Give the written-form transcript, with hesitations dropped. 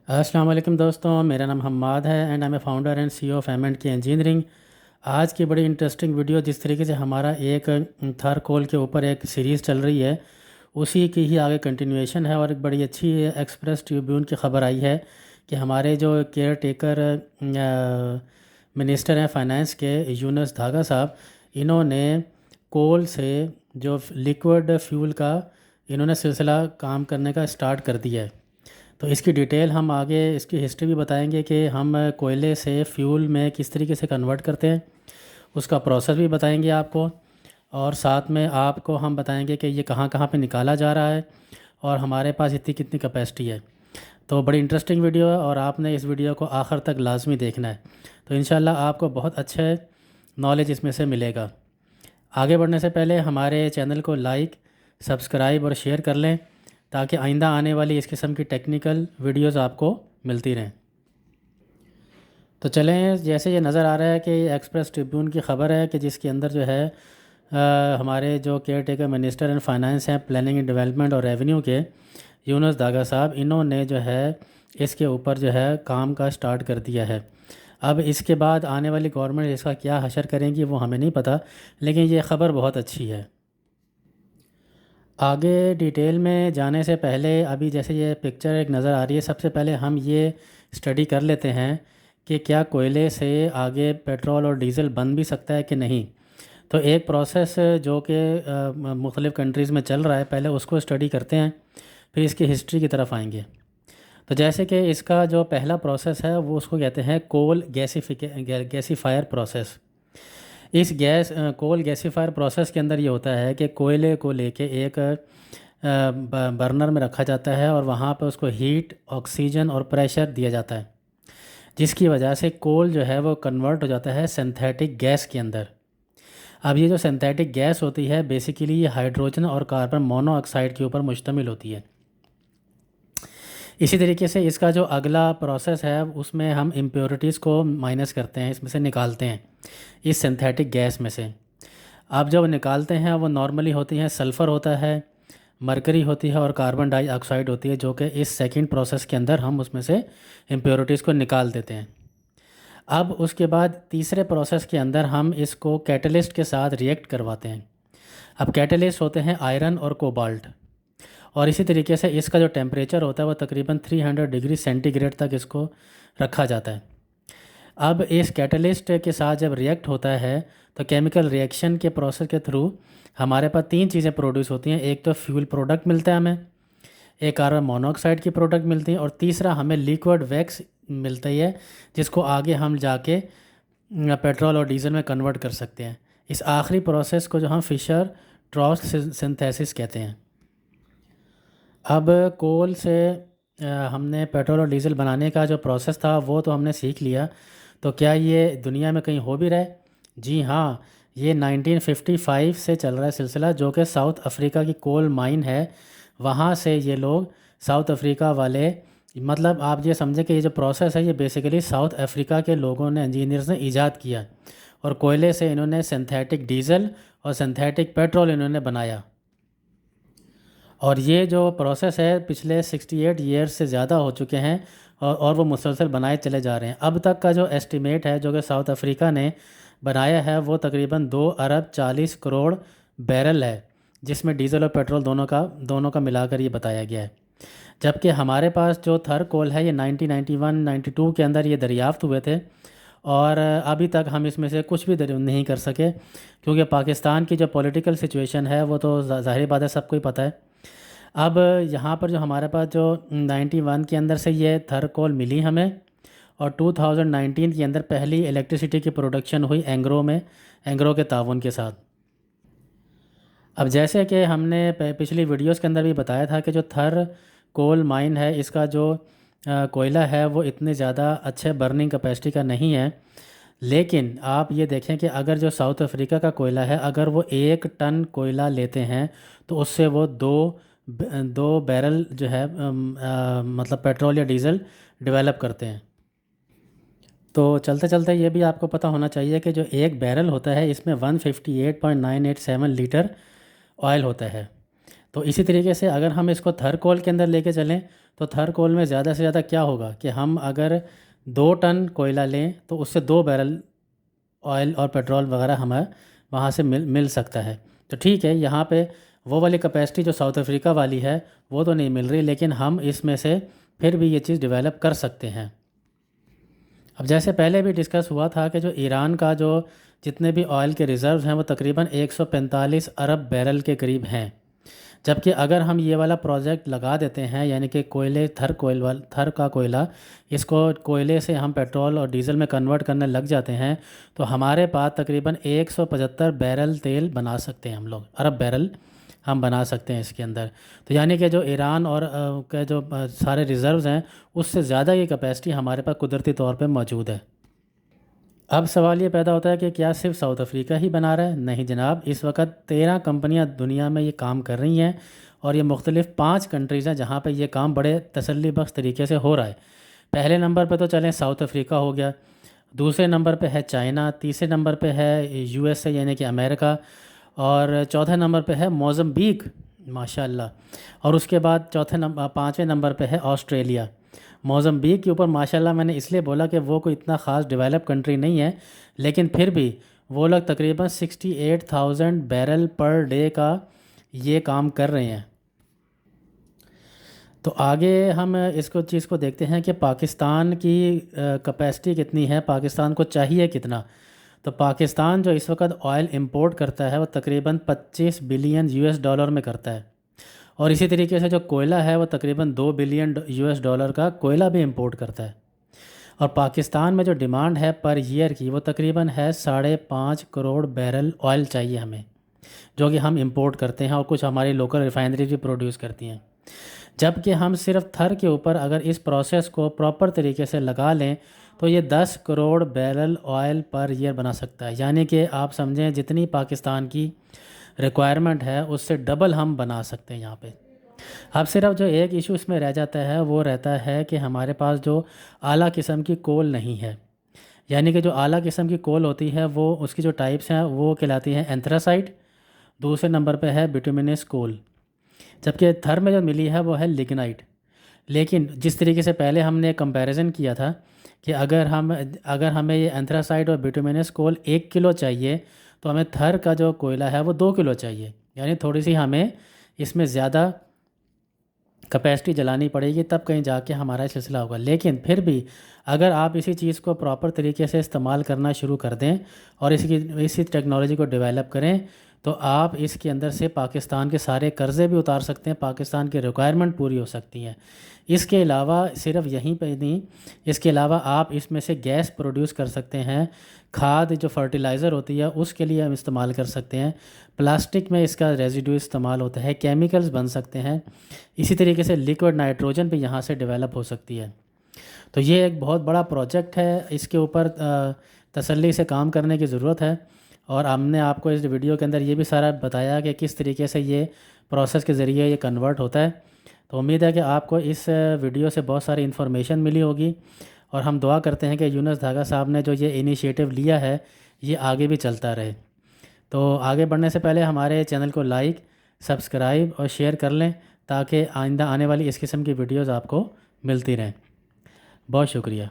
السلام علیکم دوستوں، میرا نام حماد ہے and I a founder and C O of M&K engineering. آج کی بڑی انٹرسٹنگ ویڈیو، جس طریقے سے ہمارا ایک تھر کول کے اوپر ایک سیریز چل رہی ہے، اسی کی ہی آگے کنٹینیویشن ہے، اور ایک بڑی اچھی ایکسپریس ٹریبیون کی خبر آئی ہے کہ ہمارے جو کیئر ٹیکر منسٹر ہیں فائنانس کے، یونس دھاگا صاحب، انہوں نے کول سے جو لیکوڈ فیول کا انہوں نے سلسلہ کام کرنے کا اسٹارٹ کر دیا ہے۔ تو اس کی ڈیٹیل ہم آگے اس کی ہسٹری بھی بتائیں گے کہ ہم کوئلے سے فیول میں کس طریقے سے کنورٹ کرتے ہیں، اس کا پروسیس بھی بتائیں گے آپ کو، اور ساتھ میں آپ کو ہم بتائیں گے کہ یہ کہاں کہاں پہ نکالا جا رہا ہے اور ہمارے پاس اتنی کتنی کیپیسٹی ہے۔ تو بڑی انٹرسٹنگ ویڈیو ہے اور آپ نے اس ویڈیو کو آخر تک لازمی دیکھنا ہے، تو انشاءاللہ آپ کو بہت اچھے نالج اس میں سے ملے گا۔ آگے بڑھنے سے پہلے ہمارے چینل کو لائک، سبسکرائب اور شیئر کر لیں تاکہ آئندہ آنے والی اس قسم کی ٹیکنیکل ویڈیوز آپ کو ملتی رہیں۔ تو چلیں، جیسے یہ نظر آ رہا ہے کہ یہ ایکسپریس ٹریبیون کی خبر ہے کہ جس کے اندر جو ہے ہمارے جو care taker minister and finance ہیں، پلاننگ اینڈ ڈیولپمنٹ اور ریونیو کے، یونس دھاگا صاحب، انہوں نے جو ہے اس کے اوپر جو ہے کام کا سٹارٹ کر دیا ہے۔ اب اس کے بعد آنے والی گورنمنٹ اس کا کیا حشر کریں گی وہ ہمیں نہیں پتہ، لیکن یہ خبر بہت اچھی ہے۔ آگے ڈیٹیل میں جانے سے پہلے ابھی جیسے یہ پکچر ایک نظر آ رہی ہے، سب سے پہلے ہم یہ اسٹڈی کر لیتے ہیں کہ کیا کوئلے سے آگے پیٹرول اور ڈیزل بن بھی سکتا ہے کہ نہیں۔ تو ایک پروسیس جو کہ مختلف کنٹریز میں چل رہا ہے، پہلے اس کو اسٹڈی کرتے ہیں، پھر اس کی ہسٹری کی طرف آئیں گے۔ تو جیسے کہ اس کا جو پہلا پروسیس ہے وہ اس کو کہتے ہیں کول گیسیفائر پروسیس۔ اس کول گیسیفائر پروسیس کے اندر یہ ہوتا ہے کہ کوئلے کو لے کے ایک برنر میں رکھا جاتا ہے اور وہاں پہ اس کو ہیٹ، آکسیجن اور پریشر دیا جاتا ہے، جس کی وجہ سے کول جو ہے وہ کنورٹ ہو جاتا ہے سنتھیٹک گیس کے اندر۔ اب یہ جو سنتھیٹک گیس ہوتی ہے بیسیکلی یہ ہائیڈروجن اور کاربن مونو آکسائڈ کے اوپر مشتمل ہوتی ہے۔ اسی طریقے سے اس کا جو اگلا پروسیس ہے اس میں ہم امپیورٹیز کو مائنس کرتے ہیں، اس میں سے نکالتے ہیں اس سنتھیٹک گیس میں سے۔ اب جب نکالتے ہیں وہ نارملی ہوتی ہیں، سلفر ہوتا ہے، مرکری ہوتی ہے اور کاربن ڈائی آکسائڈ ہوتی ہے، جو کہ اس سیکنڈ پروسیس کے اندر ہم اس میں سے امپیورٹیز کو نکال دیتے ہیں۔ اب اس کے بعد تیسرے پروسیس کے اندر ہم اس کو کیٹلسٹ کے ساتھ ریئیکٹ کرواتے ہیں۔ اب کیٹلسٹ ہوتے ہیں آئرن اور کوبالٹ، اور اسی طریقے سے اس کا جو ٹیمپریچر ہوتا ہے وہ تقریباً 300 ڈگری سینٹی گریڈ تک اس کو رکھا جاتا ہے۔ اب اس کیٹلسٹ کے ساتھ جب ریئیکٹ ہوتا ہے تو کیمیکل ریئیکشن کے پروسیس کے تھرو ہمارے پاس تین چیزیں پروڈیوس ہوتی ہیں۔ ایک تو فیول پروڈکٹ ملتا ہے ہمیں، ایک کاربن مونوآکسائڈ کی پروڈکٹ ملتی ہیں، اور تیسرا ہمیں لیکوڈ ویکس ملتا ہے، جس کو آگے ہم جا کے پیٹرول اور ڈیزل میں کنورٹ کر سکتے ہیں۔ اس آخری پروسیس کو جو ہم فشر ٹراؤس سنتھیسس کہتے ہیں۔ اب کول سے ہم نے پیٹرول اور ڈیزل بنانے کا جو پروسیس تھا وہ تو ہم نے سیکھ لیا، تو کیا یہ دنیا میں کہیں ہو بھی رہا ہے؟ جی ہاں، یہ 1955 سے چل رہا ہے سلسلہ، جو کہ ساؤتھ افریقہ کی کول مائن ہے، وہاں سے یہ لوگ ساؤتھ افریقہ والے، مطلب آپ یہ سمجھیں کہ یہ جو پروسیس ہے یہ بیسیکلی ساؤتھ افریقہ کے لوگوں نے، انجینئرز نے ایجاد کیا، اور کوئلے سے انہوں نے سنتھیٹک ڈیزل اور سنتھیٹک پیٹرول انہوں نے بنایا۔ اور یہ جو پروسیس ہے پچھلے 68 ایئرز سے زیادہ ہو چکے ہیں، اور وہ مسلسل بنائے چلے جا رہے ہیں۔ اب تک کا جو ایسٹیمیٹ ہے جو کہ ساؤتھ افریقہ نے بنایا ہے وہ تقریباً 2 ارب 40 کروڑ بیرل ہے، جس میں ڈیزل اور پیٹرول دونوں کا ملا کر یہ بتایا گیا ہے۔ جبکہ ہمارے پاس جو تھر کول ہے یہ 1991-92 کے اندر یہ دریافت ہوئے تھے، اور ابھی تک ہم اس میں سے کچھ بھی نہیں کر سکے، کیونکہ پاکستان کی جو پولیٹیکل سچویشن ہے وہ تو ظاہری بات ہے، سب کو ہی پتہ ہے۔ اب یہاں پر جو ہمارے پاس جو 91 کے اندر سے یہ تھر کول ملی ہمیں، اور 2019 کے اندر پہلی الیکٹریسٹی کی پروڈکشن ہوئی اینگرو کے تعاون کے ساتھ۔ اب جیسے کہ ہم نے پچھلی ویڈیوز کے اندر بھی بتایا تھا کہ جو تھر کول مائن ہے اس کا جو کوئلہ ہے وہ اتنے زیادہ اچھے برننگ کیپیسٹی کا نہیں ہے، لیکن آپ یہ دیکھیں کہ اگر جو ساؤتھ افریقہ کا کوئلہ ہے، اگر وہ 1 ٹن کوئلہ لیتے ہیں تو اس سے وہ دو بیرل جو ہے مطلب پیٹرول یا ڈیزل ڈیولپ کرتے ہیں۔ تو چلتے چلتے یہ بھی آپ کو پتہ ہونا چاہیے کہ جو ایک بیرل ہوتا ہے اس میں 158.987 لیٹر آئل ہوتا ہے۔ تو اسی طریقے سے اگر ہم اس کو تھر کول کے اندر لے کے چلیں تو تھر کول میں زیادہ سے زیادہ کیا ہوگا کہ ہم اگر 2 ٹن کوئلہ لیں تو اس سے 2 بیرل آئل اور پیٹرول وغیرہ ہمیں وہاں سے مل سکتا ہے۔ تو ٹھیک ہے، یہاں پہ وہ والی کیپیسٹی جو ساؤتھ افریقہ والی ہے وہ تو نہیں مل رہی، لیکن ہم اس میں سے پھر بھی یہ چیز ڈیولپ کر سکتے ہیں۔ اب جیسے پہلے بھی ڈسکس ہوا تھا کہ جو ایران کا جو جتنے بھی آئل کے ریزروز ہیں وہ تقریباً 145 ارب بیرل کے قریب ہیں، جبکہ اگر ہم یہ والا پروجیکٹ لگا دیتے ہیں، یعنی کہ کوئلے تھر کا کوئلہ، اس کو کوئلے سے ہم پیٹرول اور ڈیزل میں کنورٹ کرنے لگ جاتے ہیں، تو ہمارے پاس تقریباً 175 بیرل تیل بنا سکتے ہیں ہم لوگ، ارب بیرل ہم بنا سکتے ہیں اس کے اندر۔ تو یعنی کہ جو ایران اور کے جو سارے ریزروز ہیں اس سے زیادہ یہ کیپیسٹی ہمارے پاس قدرتی طور پہ موجود ہے۔ اب سوال یہ پیدا ہوتا ہے کہ کیا صرف ساؤتھ افریقہ ہی بنا رہا ہے؟ نہیں جناب، اس وقت 13 کمپنیاں دنیا میں یہ کام کر رہی ہیں، اور یہ مختلف 5 کنٹریز ہیں جہاں پہ یہ کام بڑے تسلی بخش طریقے سے ہو رہا ہے۔ پہلے نمبر پہ تو چلیں ساؤتھ افریقہ ہو گیا، دوسرے نمبر پہ ہے چائنا، تیسرے نمبر پہ ہے USA یعنی کہ امریکہ، اور چوتھے نمبر پہ ہے موزمبیق، ماشاءاللہ، اور اس کے بعد پانچویں نمبر پہ ہے آسٹریلیا۔ موزمبیق کے اوپر ماشاءاللہ میں نے اس لیے بولا کہ وہ کوئی اتنا خاص ڈیولپ کنٹری نہیں ہے، لیکن پھر بھی وہ لوگ تقریباً 68,000 بیرل پر ڈے کا یہ کام کر رہے ہیں۔ تو آگے ہم اس چیز کو دیکھتے ہیں کہ پاکستان کی کیپیسٹی کتنی ہے، پاکستان کو چاہیے کتنا۔ تو پاکستان جو اس وقت آئل امپورٹ کرتا ہے وہ تقریباً 25 بلین US میں کرتا ہے، اور اسی طریقے سے جو کوئلہ ہے وہ تقریباً 2 بلین US کا کوئلہ بھی امپورٹ کرتا ہے۔ اور پاکستان میں جو ڈیمانڈ ہے پر ایئر کی وہ تقریباً ہے 5.5 کروڑ بیرل آئل چاہیے ہمیں، جو کہ ہم امپورٹ کرتے ہیں، اور کچھ ہماری لوکل ریفائنری بھی پروڈیوس کرتی ہیں۔ جبکہ ہم صرف تھر کے اوپر اگر اس پروسیس کو پراپر طریقے سے لگا لیں تو یہ 10 crore barrel oil per year بنا سکتا ہے، یعنی کہ آپ سمجھیں جتنی پاکستان کی ریکوائرمنٹ ہے اس سے ڈبل ہم بنا سکتے ہیں یہاں پہ۔ اب صرف جو ایک ایشو اس میں رہ جاتا ہے وہ رہتا ہے کہ ہمارے پاس جو اعلیٰ قسم کی کول نہیں ہے، یعنی کہ جو اعلیٰ قسم کی کول ہوتی ہے وہ اس کی جو ٹائپس ہیں وہ کہلاتی ہیں اینتھراسائٹ، دوسرے نمبر پہ ہے بیٹومینس کول، جبکہ تھر میں جو ملی ہے وہ ہے لگنائٹ۔ لیکن جس طریقے سے پہلے ہم نے کمپیریزن کیا تھا کہ اگر ہمیں یہ اینتھراسائٹ اور بیٹومینس کول 1 کلو چاہیے تو ہمیں تھر کا جو کوئلہ ہے وہ 2 کلو چاہیے، یعنی تھوڑی سی ہمیں اس میں زیادہ کیپیسٹی جلانی پڑے گی، تب کہیں جا کے ہمارا سلسلہ ہوگا۔ لیکن پھر بھی اگر آپ اسی چیز کو پراپر طریقے سے استعمال کرنا شروع کر دیں اور اسی ٹیکنالوجی کو ڈیولپ کریں تو آپ اس کے اندر سے پاکستان کے سارے قرضے بھی اتار سکتے ہیں، پاکستان کی ریکوائرمنٹ پوری ہو سکتی ہیں۔ اس کے علاوہ صرف یہیں پہ نہیں، اس کے علاوہ آپ اس میں سے گیس پروڈیوس کر سکتے ہیں، کھاد جو فرٹیلائزر ہوتی ہے اس کے لیے ہم استعمال کر سکتے ہیں، پلاسٹک میں اس کا ریزیڈو استعمال ہوتا ہے، کیمیکلز بن سکتے ہیں، اسی طریقے سے لیکوڈ نائٹروجن بھی یہاں سے ڈیولپ ہو سکتی ہے۔ تو یہ ایک بہت بڑا پروجیکٹ ہے، اس کے اوپر تسلی سے کام کرنے کی ضرورت ہے، اور ہم نے آپ کو اس ویڈیو کے اندر یہ بھی سارا بتایا کہ کس طریقے سے یہ پروسیس کے ذریعے یہ کنورٹ ہوتا ہے۔ تو امید ہے کہ آپ کو اس ویڈیو سے بہت ساری انفارمیشن ملی ہوگی، اور ہم دعا کرتے ہیں کہ یونس دھاگا صاحب نے جو یہ انیشیٹو لیا ہے یہ آگے بھی چلتا رہے۔ تو آگے بڑھنے سے پہلے ہمارے چینل کو لائک، سبسکرائب اور شیئر کر لیں تاکہ آئندہ آنے والی اس قسم کی ویڈیوز آپ کو ملتی رہیں۔ بہت شکریہ۔